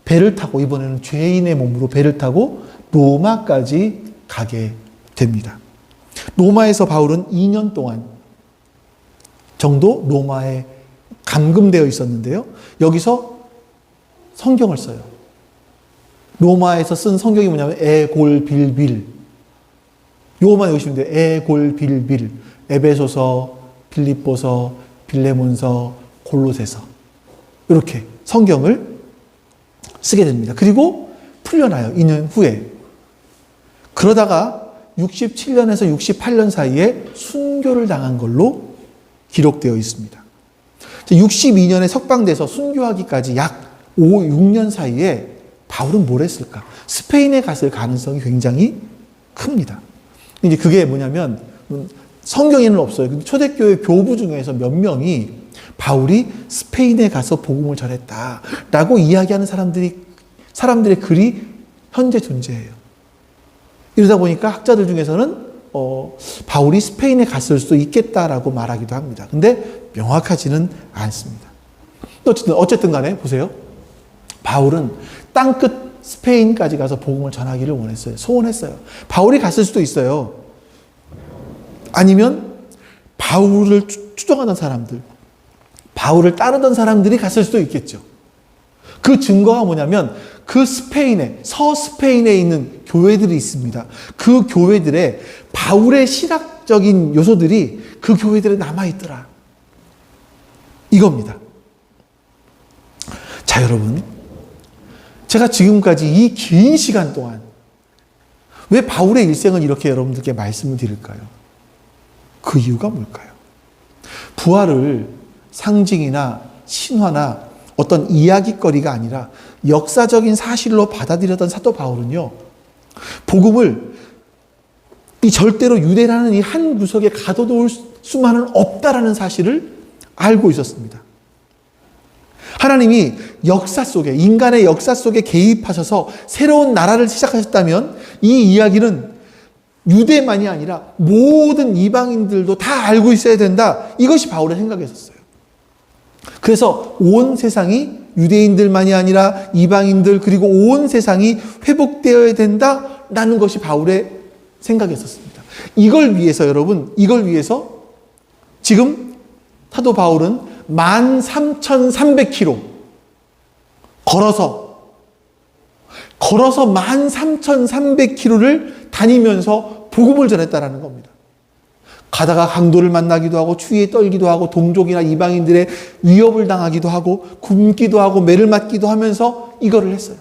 배를 타고 이번에는 죄인의 몸으로 배를 타고 로마까지 가게 됩니다. 로마에서 바울은 2년 동안 정도 로마에 감금되어 있었는데요. 여기서 성경을 써요. 로마에서 쓴 성경이 뭐냐면 에골빌빌. 요것만 외우시면 돼요. 에골빌빌. 에베소서, 빌립보서, 빌레몬서, 골로새서. 이렇게 성경을 쓰게 됩니다. 그리고 풀려나요. 2년 후에. 그러다가 67년에서 68년 사이에 순교를 당한 걸로 기록되어 있습니다. 62년에 석방돼서 순교하기까지 약 6년 사이에 바울은 뭘 했을까? 스페인에 갔을 가능성이 굉장히 큽니다. 이제 그게 뭐냐면 성경에는 없어요. 초대교회 교부 중에서 몇 명이 바울이 스페인에 가서 복음을 전했다라고 이야기하는 사람들의 글이 현재 존재해요. 이러다 보니까 학자들 중에서는 바울이 스페인에 갔을 수도 있겠다라고 말하기도 합니다. 근데 명확하지는 않습니다. 어쨌든 간에 보세요. 바울은 땅끝 스페인까지 가서 복음을 전하기를 원했어요. 소원했어요. 바울이 갔을 수도 있어요. 아니면 바울을 추종하던 사람들, 바울을 따르던 사람들이 갔을 수도 있겠죠. 그 증거가 뭐냐면 그 스페인에, 서스페인에 있는 교회들이 있습니다. 그 교회들의 바울의 신학적인 요소들이 그 교회들에 남아있더라. 이겁니다. 자, 여러분. 제가 지금까지 이 긴 시간 동안 왜 바울의 일생을 이렇게 여러분들께 말씀을 드릴까요? 그 이유가 뭘까요? 부활을 상징이나 신화나 어떤 이야기거리가 아니라 역사적인 사실로 받아들였던 사도 바울은요, 복음을 이 절대로 유대라는 이 한 구석에 가둬놓을 수만은 없다라는 사실을 알고 있었습니다. 하나님이 역사 속에, 인간의 역사 속에 개입하셔서 새로운 나라를 시작하셨다면 이 이야기는 유대만이 아니라 모든 이방인들도 다 알고 있어야 된다. 이것이 바울의 생각이었어요. 그래서 온 세상이 유대인들만이 아니라 이방인들 그리고 온 세상이 회복되어야 된다라는 것이 바울의 생각이었습니다. 이걸 위해서 여러분, 이걸 위해서 지금 사도 바울은 13,300km 걸어서 13,300km를 다니면서 복음을 전했다라는 겁니다. 가다가 강도를 만나기도 하고 추위에 떨기도 하고 동족이나 이방인들의 위협을 당하기도 하고 굶기도 하고 매를 맞기도 하면서 이거를 했어요.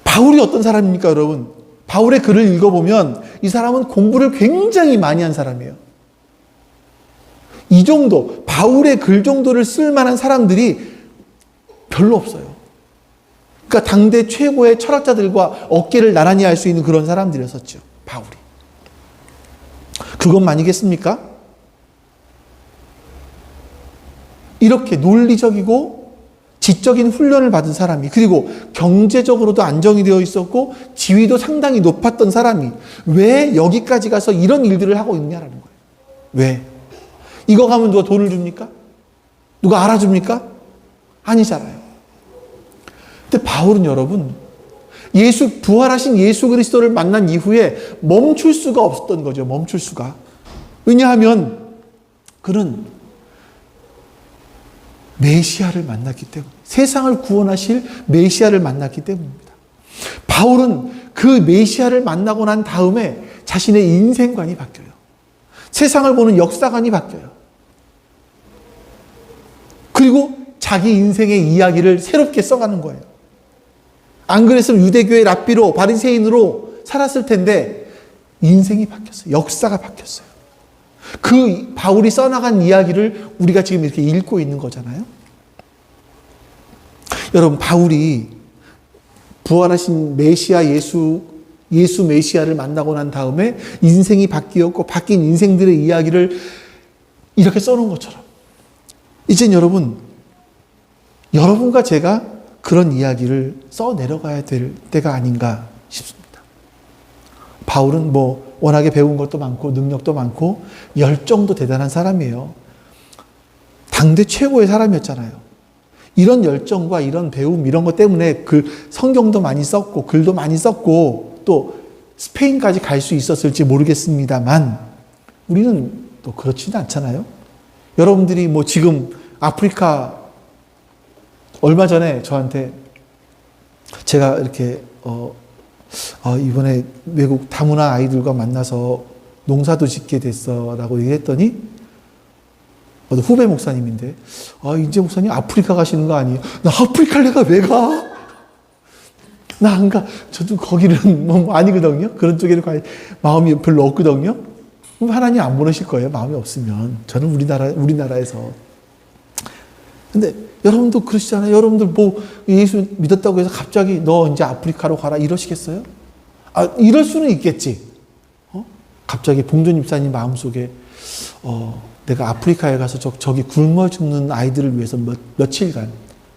바울이 어떤 사람입니까, 여러분? 바울의 글을 읽어보면 이 사람은 공부를 굉장히 많이 한 사람이에요. 이 정도, 바울의 글 정도를 쓸 만한 사람들이 별로 없어요. 그러니까 당대 최고의 철학자들과 어깨를 나란히 할 수 있는 그런 사람들이었었죠, 바울이. 그것만이겠습니까? 이렇게 논리적이고 지적인 훈련을 받은 사람이, 그리고 경제적으로도 안정이 되어 있었고 지위도 상당히 높았던 사람이 왜 여기까지 가서 이런 일들을 하고 있냐라는 거예요. 왜? 이거 가면 누가 돈을 줍니까? 누가 알아줍니까? 아니잖아요. 근데 바울은 여러분, 부활하신 예수 그리스도를 만난 이후에 멈출 수가 없었던 거죠. 멈출 수가. 왜냐하면 그는 메시아를 만났기 때문에, 세상을 구원하실 메시아를 만났기 때문입니다. 바울은 그 메시아를 만나고 난 다음에 자신의 인생관이 바뀌어요. 세상을 보는 역사관이 바뀌어요. 그리고 자기 인생의 이야기를 새롭게 써가는 거예요. 안 그랬으면 유대교의 랍비로, 바리새인으로 살았을 텐데 인생이 바뀌었어요. 역사가 바뀌었어요. 그 바울이 써나간 이야기를 우리가 지금 이렇게 읽고 있는 거잖아요. 여러분, 바울이 부활하신 메시아 예수 메시아를 만나고 난 다음에 인생이 바뀌었고 바뀐 인생들의 이야기를 이렇게 써놓은 것처럼 이젠 여러분과 제가 그런 이야기를 써내려가야 될 때가 아닌가 싶습니다. 바울은 워낙에 배운 것도 많고 능력도 많고 열정도 대단한 사람이에요. 당대 최고의 사람이었잖아요. 이런 열정과 이런 배움 이런 것 때문에 성경도 많이 썼고 글도 많이 썼고 또 스페인까지 갈 수 있었을지 모르겠습니다만 우리는 또 그렇지는 않잖아요. 여러분들이 지금 아프리카 얼마 전에 저한테 제가 이렇게 이번에 외국 다문화 아이들과 만나서 농사도 짓게 됐어라고 얘기했더니 후배 목사님인데 이제 목사님 아프리카 가시는 거 아니에요? 나 아프리카를 내가 왜 가? 나 안 가. 저도 거기는 아니거든요. 그런 쪽에는 마음이 별로 없거든요. 그럼 하나님 안 보내실 거예요. 마음이 없으면. 저는 우리나라에서. 근데 여러분도 그러시잖아요. 여러분들 예수 믿었다고 해서 갑자기 너 이제 아프리카로 가라 이러시겠어요? 이럴 수는 있겠지. 갑자기 봉준 집사님 마음속에 내가 아프리카에 가서 저기 굶어 죽는 아이들을 위해서 며칠간,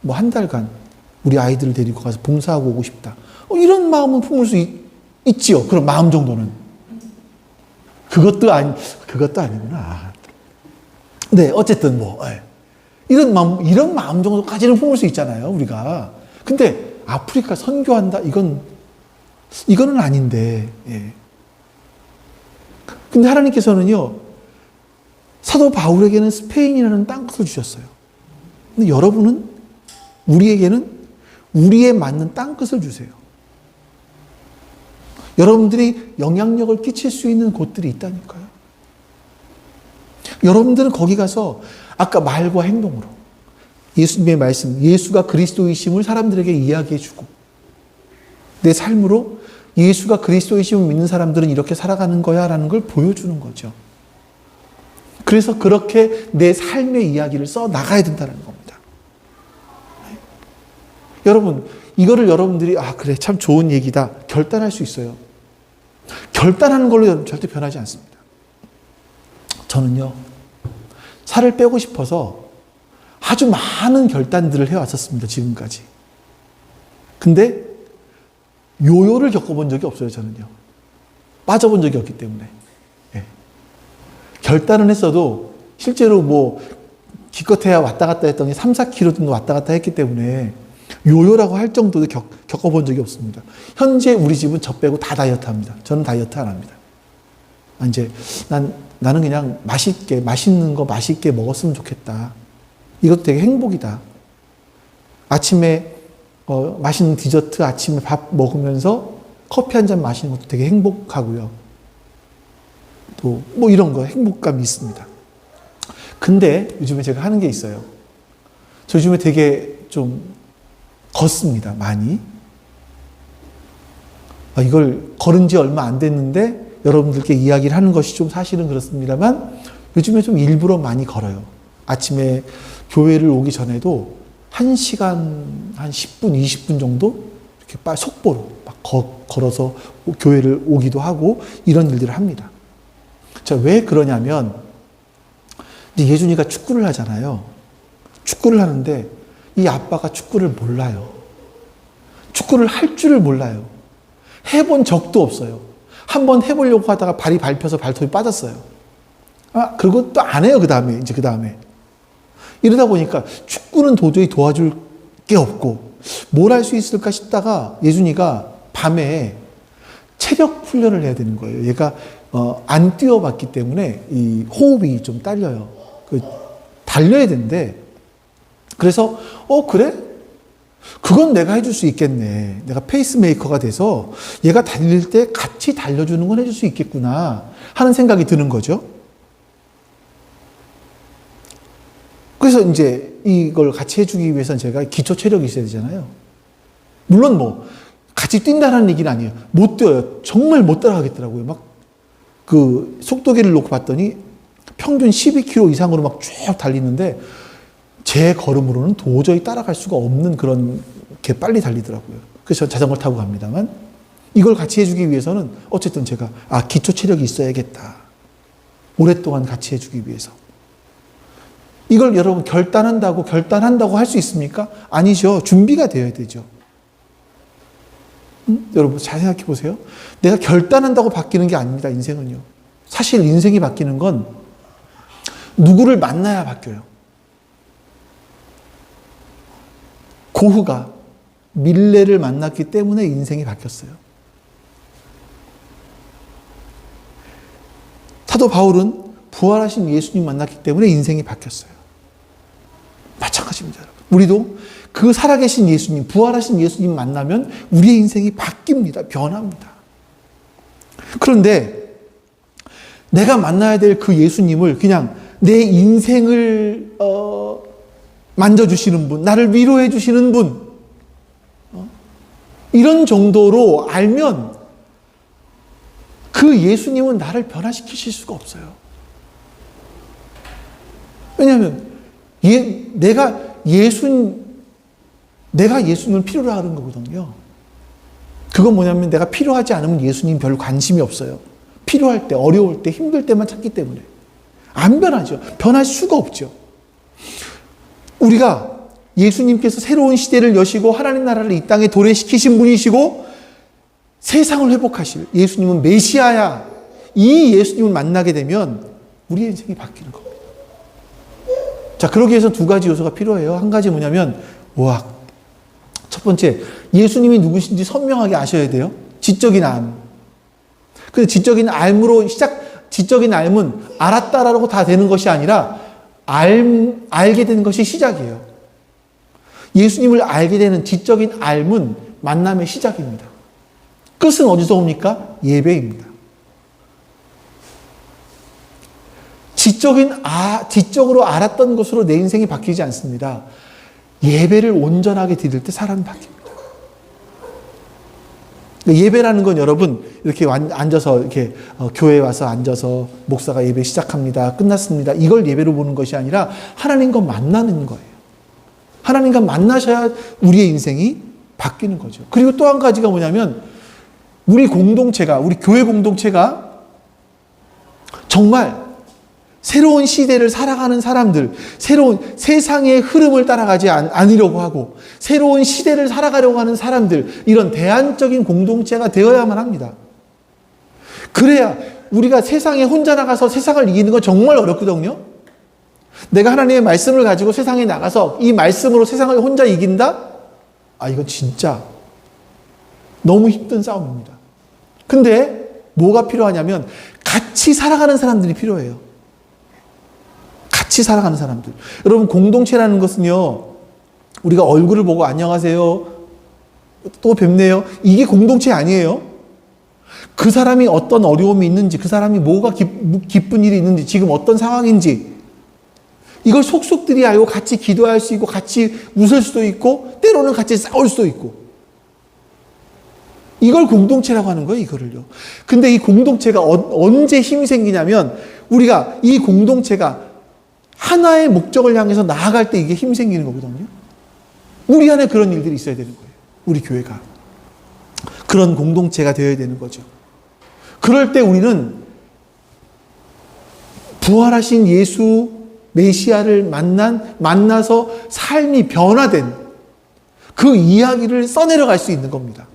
한 달간 우리 아이들을 데리고 가서 봉사하고 오고 싶다. 이런 마음은 품을 수 있지요. 그런 마음 정도는. 그것도 아니구나. 네, 어쨌든 이런 마음 정도까지는 품을 수 있잖아요, 우리가. 근데 아프리카 선교한다? 이거는 아닌데, 예. 근데 하나님께서는요, 사도 바울에게는 스페인이라는 땅끝을 주셨어요. 근데 여러분은, 우리에게는 우리에 맞는 땅끝을 주세요. 여러분들이 영향력을 끼칠 수 있는 곳들이 있다니까요. 여러분들은 거기 가서 아까 말과 행동으로 예수님의 말씀, 예수가 그리스도이심을 사람들에게 이야기해주고 내 삶으로 예수가 그리스도이심을 믿는 사람들은 이렇게 살아가는 거야 라는 걸 보여주는 거죠. 그래서 그렇게 내 삶의 이야기를 써 나가야 된다는 겁니다. 여러분, 이거를 여러분들이 그래 참 좋은 얘기다 결단할 수 있어요. 결단하는 걸로 여러분 절대 변하지 않습니다. 저는요, 살을 빼고 싶어서 아주 많은 결단들을 해왔었습니다. 지금까지. 근데 요요를 겪어본 적이 없어요. 저는요. 빠져본 적이 없기 때문에. 예. 결단은 했어도 실제로 기껏해야 왔다 갔다 했더니 3, 4kg 정도 왔다 갔다 했기 때문에 요요라고 할 정도도 겪어본 적이 없습니다. 현재 우리 집은 저 빼고 다 다이어트 합니다. 저는 다이어트 안 합니다. 이제 나는 그냥 맛있는 거 맛있게 먹었으면 좋겠다. 이것도 되게 행복이다. 아침에 맛있는 디저트 아침에 밥 먹으면서 커피 한 잔 마시는 것도 되게 행복하고요. 또 이런 거 행복감이 있습니다. 근데 요즘에 제가 하는 게 있어요. 저 요즘에 되게 좀 걷습니다. 많이. 이걸 걸은 지 얼마 안 됐는데 여러분들께 이야기를 하는 것이 좀 사실은 그렇습니다만 요즘에 좀 일부러 많이 걸어요. 아침에 교회를 오기 전에도 1시간, 한 10분, 20분 정도 이렇게 속보로 걸어서 교회를 오기도 하고 이런 일들을 합니다. 자, 왜 그러냐면 예준이가 축구를 하잖아요. 축구를 하는데 이 아빠가 축구를 몰라요. 축구를 할 줄을 몰라요. 해본 적도 없어요. 한번 해보려고 하다가 발이 밟혀서 발톱이 빠졌어요. 그리고 또 안 해요. 그 다음에. 이러다 보니까 축구는 도저히 도와줄 게 없고 뭘 할 수 있을까 싶다가 예준이가 밤에 체력 훈련을 해야 되는 거예요. 얘가 안 뛰어봤기 때문에 이 호흡이 좀 딸려요. 달려야 되는데 그래서 그래? 그건 내가 해줄 수 있겠네. 내가 페이스메이커가 돼서 얘가 달릴 때 같이 달려주는 건 해줄 수 있겠구나 하는 생각이 드는 거죠. 그래서 이제 이걸 같이 해주기 위해서는 제가 기초 체력이 있어야 되잖아요. 물론 같이 뛴다는 얘기는 아니에요. 못 뛰어요. 정말 못 따라가겠더라고요. 그 속도계를 놓고 봤더니 평균 12km 이상으로 막 쭉 달리는데 제 걸음으로는 도저히 따라갈 수가 없는 그런 게 빨리 달리더라고요. 그래서 자전거 타고 갑니다만 이걸 같이 해주기 위해서는 어쨌든 제가 기초 체력이 있어야겠다. 오랫동안 같이 해주기 위해서. 이걸 여러분 결단한다고 할 수 있습니까? 아니죠. 준비가 되어야 되죠. 여러분 잘 생각해 보세요. 내가 결단한다고 바뀌는 게 아닙니다. 인생은요. 사실 인생이 바뀌는 건 누구를 만나야 바뀌어요. 고흐가 밀레를 만났기 때문에 인생이 바뀌었어요. 사도 바울은 부활하신 예수님 만났기 때문에 인생이 바뀌었어요. 마찬가지입니다, 여러분. 우리도 그 살아계신 예수님, 부활하신 예수님 만나면 우리의 인생이 바뀝니다. 변합니다. 그런데 내가 만나야 될 그 예수님을 그냥 내 인생을 만져주시는 분, 나를 위로해 주시는 분, 이런 정도로 알면 그 예수님은 나를 변화시키실 수가 없어요. 왜냐하면 내가 예수님을 필요로 하는 거거든요. 그건 뭐냐면 내가 필요하지 않으면 예수님 별로 관심이 없어요. 필요할 때, 어려울 때, 힘들 때만 찾기 때문에. 안 변하죠. 변할 수가 없죠. 우리가 예수님께서 새로운 시대를 여시고 하나님 나라를 이 땅에 도래시키신 분이시고 세상을 회복하실 예수님은 메시아야. 이 예수님을 만나게 되면 우리의 인생이 바뀌는 겁니다. 자, 그러기 위해서 두 가지 요소가 필요해요. 한 가지 뭐냐면 첫 번째, 예수님이 누구신지 선명하게 아셔야 돼요. 지적인 알. 근데 지적인 알은 알았다라고 다 되는 것이 아니라 알게 되는 것이 시작이에요. 예수님을 알게 되는 지적인 알은 만남의 시작입니다. 끝은 어디서 옵니까? 예배입니다. 지적으로 알았던 것으로 내 인생이 바뀌지 않습니다. 예배를 온전하게 드릴 때 사람이 바뀝니다. 예배라는 건 여러분 이렇게 앉아서 이렇게 교회에 와서 앉아서 목사가 예배 시작합니다. 끝났습니다. 이걸 예배로 보는 것이 아니라 하나님과 만나는 거예요. 하나님과 만나셔야 우리의 인생이 바뀌는 거죠. 그리고 또 한 가지가 뭐냐면 우리 교회 공동체가 정말 새로운 시대를 살아가는 사람들, 새로운 세상의 흐름을 따라가지 않으려고 하고 새로운 시대를 살아가려고 하는 사람들, 이런 대안적인 공동체가 되어야만 합니다. 그래야 우리가 세상에 혼자 나가서 세상을 이기는 건 정말 어렵거든요. 내가 하나님의 말씀을 가지고 세상에 나가서 이 말씀으로 세상을 혼자 이긴다? 이건 진짜 너무 힘든 싸움입니다. 근데 뭐가 필요하냐면 같이 살아가는 사람들이 필요해요. 같이 살아가는 사람들. 여러분, 공동체라는 것은요, 우리가 얼굴을 보고 안녕하세요, 또 뵙네요, 이게 공동체 아니에요. 그 사람이 어떤 어려움이 있는지, 그 사람이 뭐가 기쁜 일이 있는지, 지금 어떤 상황인지, 이걸 속속들이 알고 같이 기도할 수 있고 같이 웃을 수도 있고 때로는 같이 싸울 수도 있고, 이걸 공동체라고 하는 거예요. 이거를요. 근데 이 공동체가 언제 힘이 생기냐면 우리가 이 공동체가 하나의 목적을 향해서 나아갈 때 이게 힘이 생기는 거거든요. 우리 안에 그런 일들이 있어야 되는 거예요. 우리 교회가 그런 공동체가 되어야 되는 거죠. 그럴 때 우리는 부활하신 예수 메시아를 만나서 삶이 변화된 그 이야기를 써내려갈 수 있는 겁니다.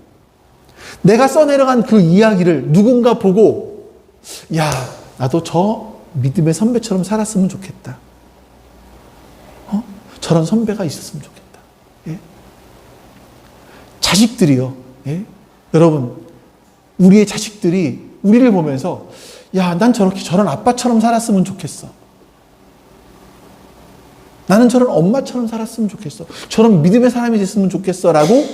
내가 써내려간 그 이야기를 누군가 보고, 나도 저 믿음의 선배처럼 살았으면 좋겠다. 저런 선배가 있었으면 좋겠다. 예? 자식들이요. 예? 여러분, 우리의 자식들이 우리를 보면서 난 저런 아빠처럼 살았으면 좋겠어. 나는 저런 엄마처럼 살았으면 좋겠어. 저런 믿음의 사람이 됐으면 좋겠어. 라고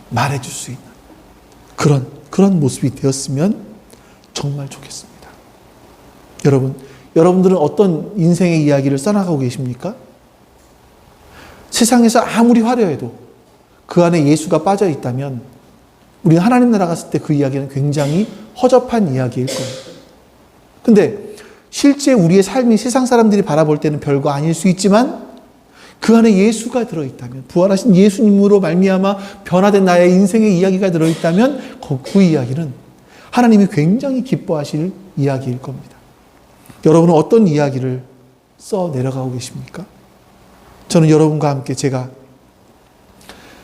말해줄 수 있는 그런 모습이 되었으면 정말 좋겠습니다. 여러분들은 어떤 인생의 이야기를 써나가고 계십니까? 세상에서 아무리 화려해도 그 안에 예수가 빠져 있다면 우리는 하나님 나라 갔을 때 그 이야기는 굉장히 허접한 이야기일 겁니다. 근데 실제 우리의 삶이 세상 사람들이 바라볼 때는 별거 아닐 수 있지만 그 안에 예수가 들어있다면, 부활하신 예수님으로 말미암아 변화된 나의 인생의 이야기가 들어있다면 그 이야기는 하나님이 굉장히 기뻐하실 이야기일 겁니다. 여러분은 어떤 이야기를 써 내려가고 계십니까? 저는 여러분과 함께 제가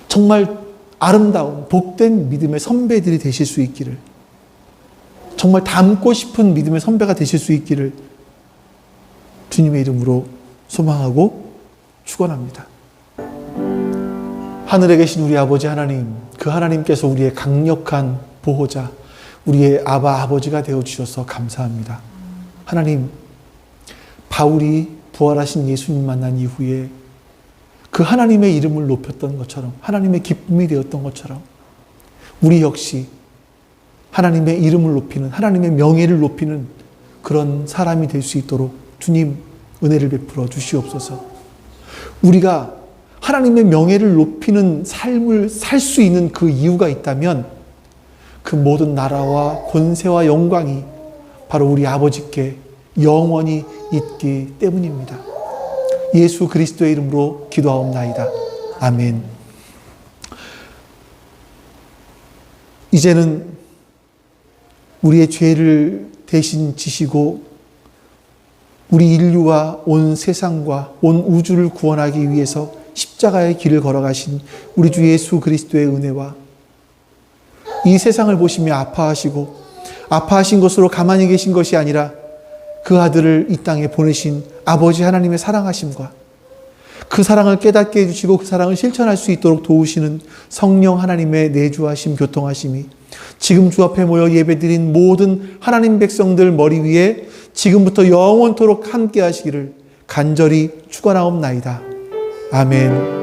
정말 아름다운 복된 믿음의 선배들이 되실 수 있기를, 정말 닮고 싶은 믿음의 선배가 되실 수 있기를 주님의 이름으로 소망하고 축원합니다. 하늘에 계신 우리 아버지 하나님, 그 하나님께서 우리의 강력한 보호자, 우리의 아버지가 되어주셔서 감사합니다. 하나님, 바울이 부활하신 예수님 만난 이후에 그 하나님의 이름을 높였던 것처럼, 하나님의 기쁨이 되었던 것처럼 우리 역시 하나님의 이름을 높이는, 하나님의 명예를 높이는 그런 사람이 될 수 있도록 주님 은혜를 베풀어 주시옵소서. 우리가 하나님의 명예를 높이는 삶을 살 수 있는 그 이유가 있다면 그 모든 나라와 권세와 영광이 바로 우리 아버지께 영원히 있기 때문입니다. 예수 그리스도의 이름으로 기도하옵나이다. 아멘. 이제는 우리의 죄를 대신 지시고 우리 인류와 온 세상과 온 우주를 구원하기 위해서 십자가의 길을 걸어가신 우리 주 예수 그리스도의 은혜와 이 세상을 보시며 아파하신 것으로 가만히 계신 것이 아니라 그 아들을 이 땅에 보내신 아버지 하나님의 사랑하심과 그 사랑을 깨닫게 해주시고 그 사랑을 실천할 수 있도록 도우시는 성령 하나님의 내주하심, 교통하심이 지금 주 앞에 모여 예배드린 모든 하나님 백성들 머리 위에 지금부터 영원토록 함께 하시기를 간절히 축원하옵나이다. 아멘.